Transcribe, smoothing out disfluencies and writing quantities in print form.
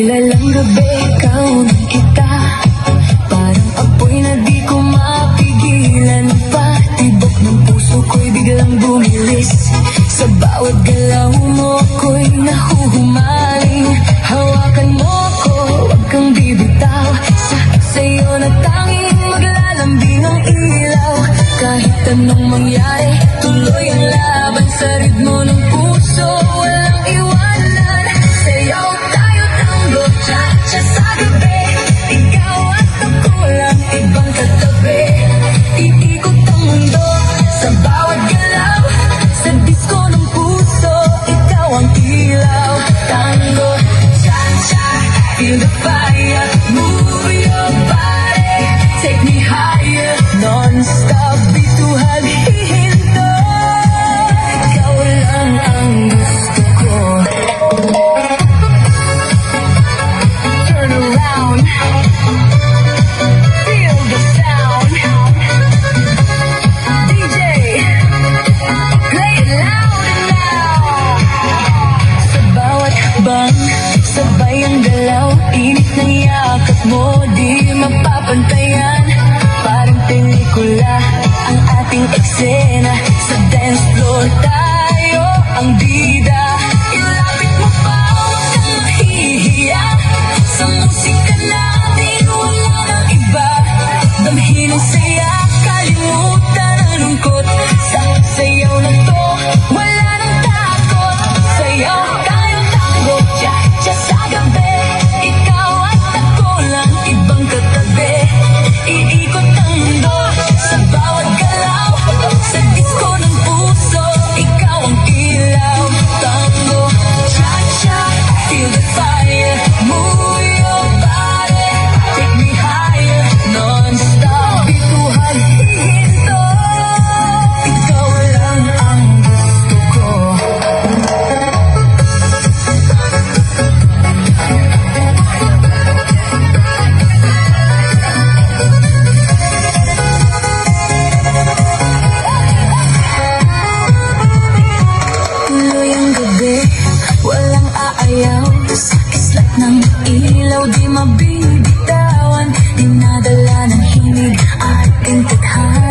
Kilalang gabi, kaunin kita. Parang apoy na di ko mapigilan pa. Tibok ng puso ko'y biglang bumilis. Sa bawat galaw mo ko'y nahuhumaling. Hawakan mo ko, huwag kang bibitaw. Sa'yo na tanging maglalambing ang ilaw. Kahit anong mangyari, tuloy ang laban. Sa ritmo ng puso, walang iwanan. Sayaw tayo tango, cha-cha sa gabi. Ikaw at ako lang, ibang katabi. Iikot ang mundo sa bawat galaw. Sa disko ng puso, ikaw ang ilaw. Tango, cha-cha, feel the fire. Move your body, take me higher. Non-stop, bituhan, hihinto. Ikaw lang ang gusto ko. Turn around, feel the sound. DJ, play it loud and loud. Sa bawat bang, sabay ang galaw. Init ng yakap mo, di mapapantayan. Parang pelikula ang ating eksena. Sa dance floor tayo ang bida. Ilapit mo pa, huwag kang mahihiya. Sa musika natin wala nang iba. Damhin ang saya, kalimutan ang lungkot. Sa sayaw na to, wala nang takot. Sayaw tayo tango, cha-cha sa gabi. Ikaw at ako lang, ibang katabi. Iikot ang mundo sa bawat galaw. Sa disko ng puso, ikaw ang ilaw. Tango, cha-cha, feel the fire. Move your body, take me higher. Non-stop, bituhan, hihinto. Ikaw lang ang gusto ko. Tuloy ang gabi, walang aayaw. Sa kislat ng ilaw, di mabibitawan. Dinadala ng himig ating tadhana.